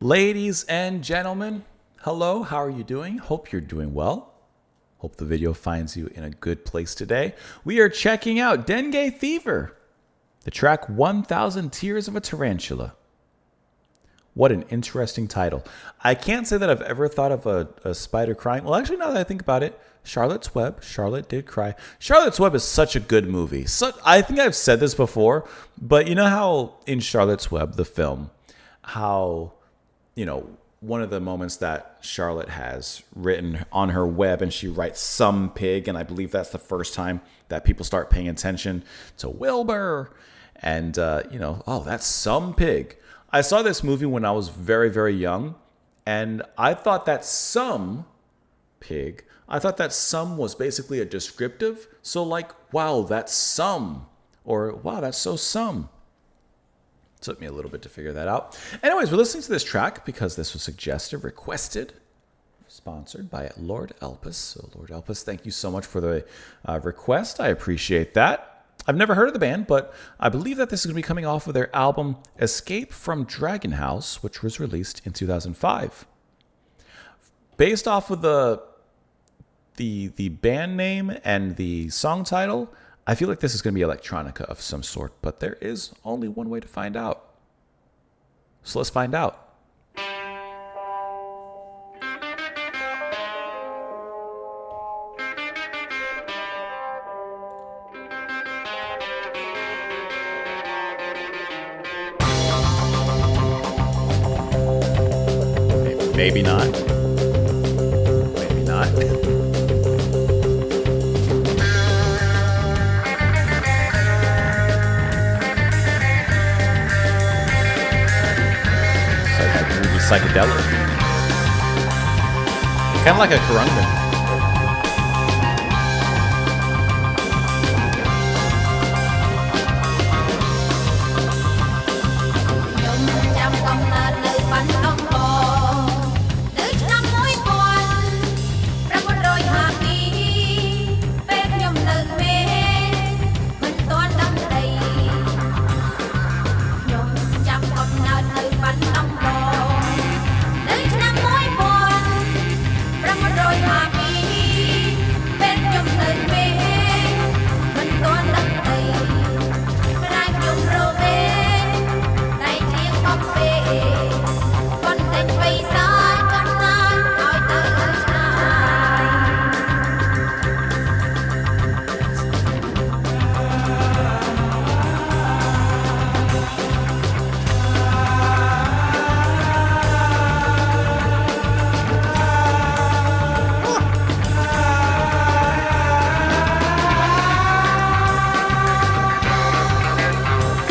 Ladies and gentlemen, hello, how are you doing? Hope you're doing well. Hope the video finds you in a good place today. We are checking out Dengue Fever, the track 1000 Tears of a Tarantula. What an interesting title. I can't say that I've ever thought of a spider crying. Well, actually, now that I think about it, Charlotte's Web, Charlotte did cry. Charlotte's Web is such a good movie. I think I've said this before, but you know how in Charlotte's Web, the film, how, one of the moments that Charlotte has written on her web and she writes some pig, and I believe that's the first time that people start paying attention to Wilbur and, oh, that's some pig. I saw this movie when I was very, very young, and I thought that some pig, I thought that some was basically a descriptive. So like, wow, that's some, or wow, that's so some. Took me a little bit to figure that out. Anyways, we're listening to this track because this was suggested, requested, sponsored by Lord Elpis. So Lord Elpis, thank you so much for the request. I appreciate that. I've never heard of the band, but I believe that this is going to be coming off of their album Escape from Dragon House, which was released in 2005. Based off of the band name and the song title, I feel like this is going to be electronica of some sort, but there is only one way to find out. So let's find out. Maybe not. Maybe not. Psychedelic. Kind of like a Karungan.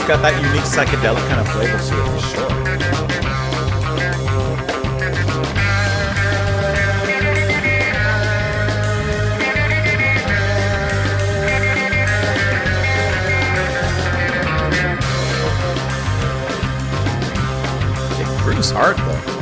Got that unique psychedelic kind of flavor to it for sure. It grooves hard though.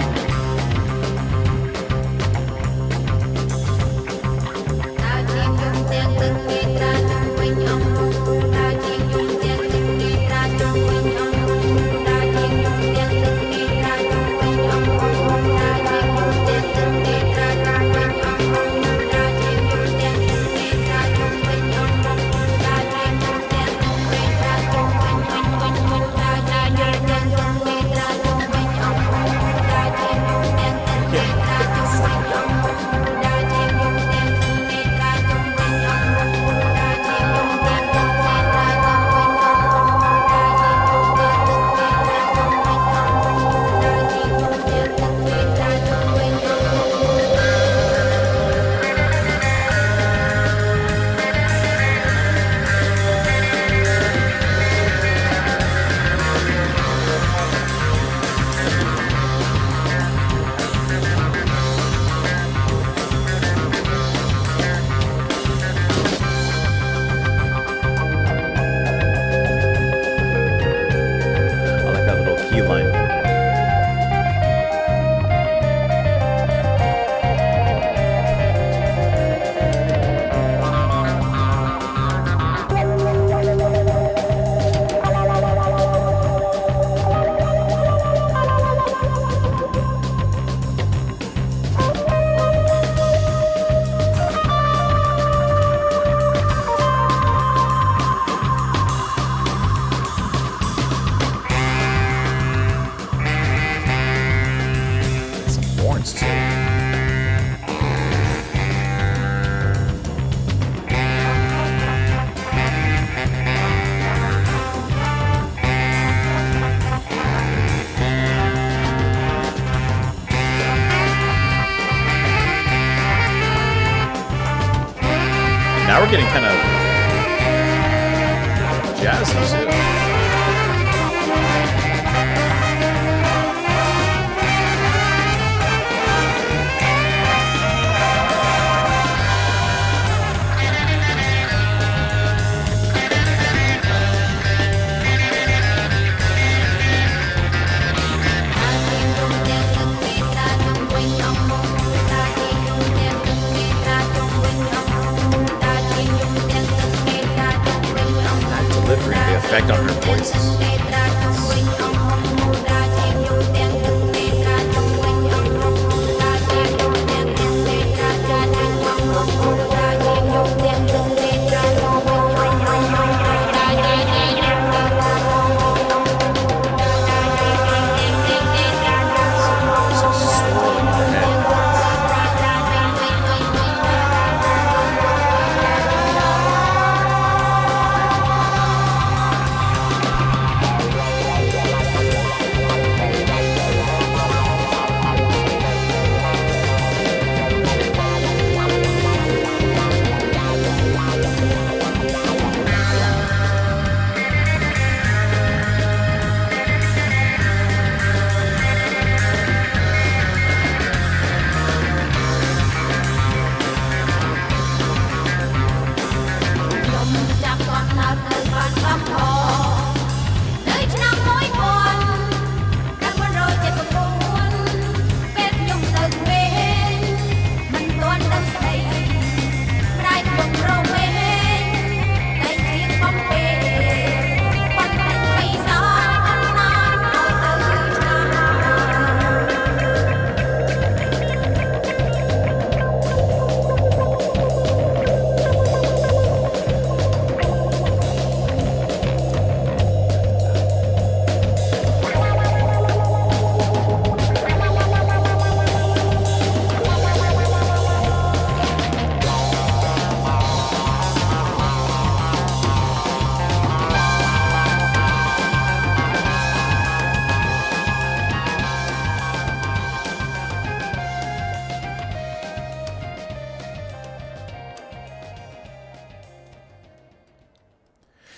sounds too. Now we're getting kind of jazzy too. The effect on her voice is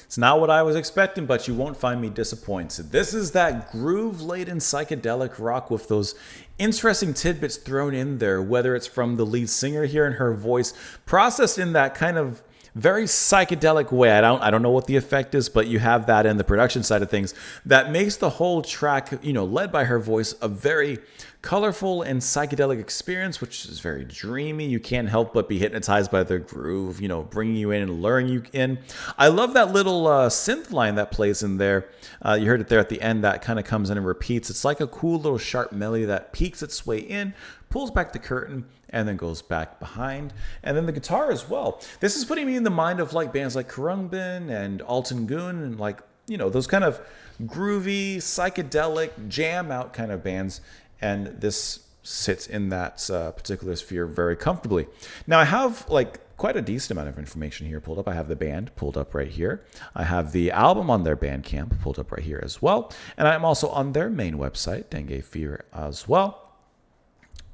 It's not what I was expecting, but you won't find me disappointed. This is that groove-laden psychedelic rock with those interesting tidbits thrown in there, whether it's from the lead singer here and her voice processed in that kind of very psychedelic way. I don't know what the effect is, but you have that in the production side of things that makes the whole track, led by her voice, a very colorful and psychedelic experience, which is very dreamy. You can't help but be hypnotized by the groove, bringing you in and luring you in. I love that little synth line that plays in there. You heard it there at the end. That kind of comes in and repeats. It's like a cool little sharp melody that peaks its way in, pulls back the curtain, and then goes back behind. And then the guitar as well. This is putting me in the mind of like bands like Khruangbin and Alton Gun and like, those kind of groovy, psychedelic, jam out kind of bands. And this sits in that particular sphere very comfortably. Now I have quite a decent amount of information here pulled up. I have the band pulled up right here. I have the album on their Bandcamp pulled up right here as well. And I'm also on their main website, Dengue Fever, as well.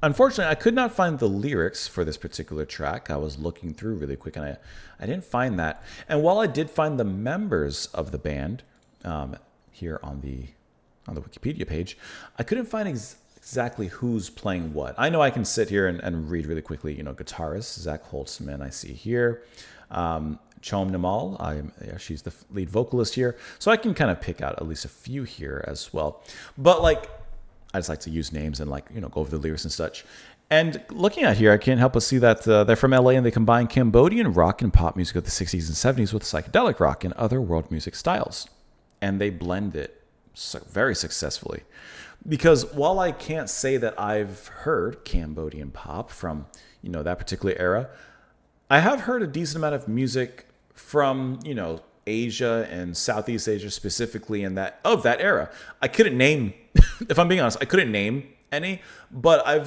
Unfortunately, I could not find the lyrics for this particular track. I was looking through really quick and I didn't find that. And while I did find the members of the band here on the Wikipedia page, I couldn't find exactly who's playing what. I know I can sit here and read really quickly. Guitarist Zach Holtzman I see here. Chom Namal, she's the lead vocalist here. So I can kind of pick out at least a few here as well. But I just like to use names and go over the lyrics and such. And looking at here, I can't help but see that they're from LA and they combine Cambodian rock and pop music of the 60s and 70s with psychedelic rock and other world music styles. And they blend it very successfully. Because while I can't say that I've heard Cambodian pop from, that particular era, I have heard a decent amount of music from, Asia and Southeast Asia specifically of that era. I couldn't name, if I'm being honest, I couldn't name any, but I've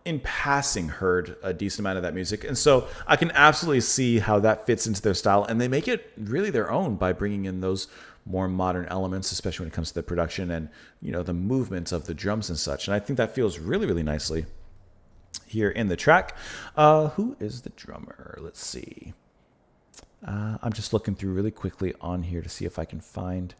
in passing heard a decent amount of that music. And so I can absolutely see how that fits into their style. And they make it really their own by bringing in those more modern elements, especially when it comes to the production and, the movements of the drums and such. And I think that feels really, really nicely here in the track. Who is the drummer? Let's see. I'm just looking through really quickly on here to see if I can find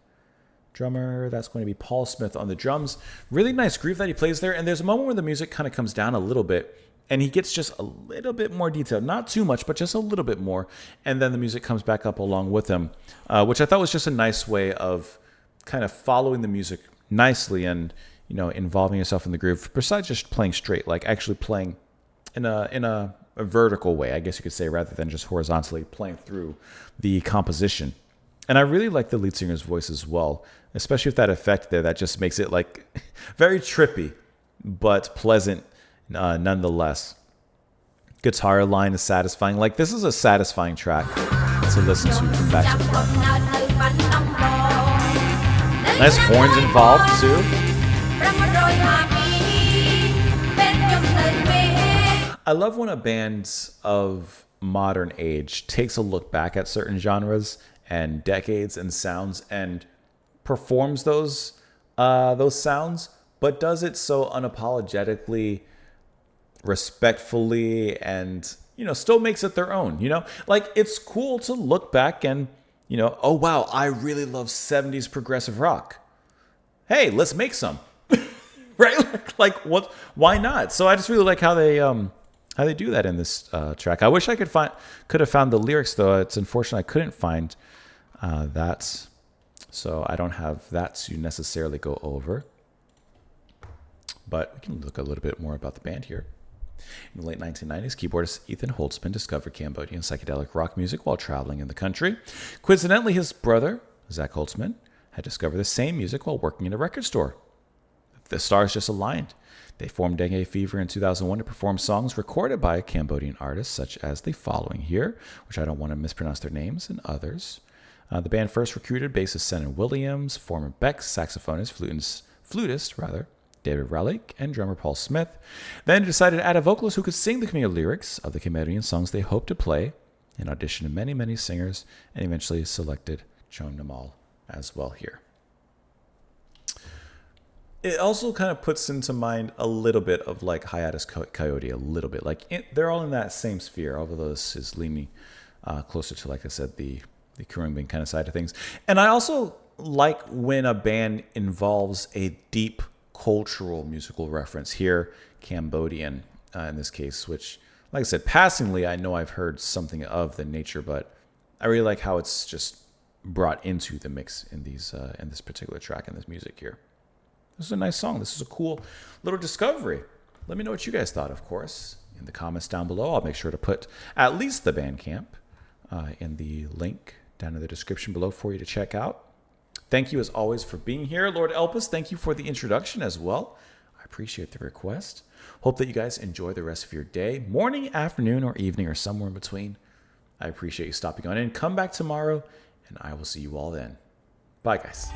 drummer. That's going to be Paul Smith on the drums. Really nice groove that he plays there. And there's a moment where the music kind of comes down a little bit and he gets just a little bit more detailed. Not too much, but just a little bit more. And then the music comes back up along with him, which I thought was just a nice way of kind of following the music nicely and, involving yourself in the groove, besides just playing straight, like actually playing in a vertical way, I guess you could say, rather than just horizontally playing through the composition. And I really like the lead singer's voice as well, especially with that effect there that just makes it like very trippy, but pleasant nonetheless. Guitar line is satisfying. Like, this is a satisfying track to listen to from back to front. Nice horns involved too. I love when a band of modern age takes a look back at certain genres and decades and sounds and performs those sounds, but does it so unapologetically, respectfully, and still makes it their own. Like, it's cool to look back and oh wow, I really love 70s progressive rock. Hey, let's make some. Right? Like what? Why not? So I just really like how they do that in this track. I wish I could have found the lyrics, though. It's unfortunate I couldn't find that, so I don't have that to necessarily go over. But we can look a little bit more about the band here. In the late 1990s, keyboardist Ethan Holtzman discovered Cambodian psychedelic rock music while traveling in the country. Coincidentally, his brother, Zach Holtzman, had discovered the same music while working in a record store. The stars just aligned. They formed Dengue Fever in 2001 to perform songs recorded by Cambodian artists such as the following here, which I don't want to mispronounce their names, and others. The band first recruited bassist Senan Williams, former Beck saxophonist, flutist, David Relic, and drummer Paul Smith. Then decided to add a vocalist who could sing the communal lyrics of the Cambodian songs they hoped to play, and auditioned many, many singers, and eventually selected Chon Namal as well here. It also kind of puts into mind a little bit of like Hiatus Coyote, a little bit. Like they're all in that same sphere, although this is leaning closer to, like I said, the Khruangbin kind of side of things. And I also like when a band involves a deep cultural musical reference here, Cambodian in this case, which, like I said, passingly, I know I've heard something of the nature, but I really like how it's just brought into the mix in this particular track and this music here. This is a nice song. This is a cool little discovery. Let me know what you guys thought, of course, in the comments down below. I'll make sure to put at least the Bandcamp in the link down in the description below for you to check out. Thank you, as always, for being here. Lord Elpis, thank you for the introduction as well. I appreciate the request. Hope that you guys enjoy the rest of your day, morning, afternoon, or evening, or somewhere in between. I appreciate you stopping on in. Come back tomorrow, and I will see you all then. Bye, guys.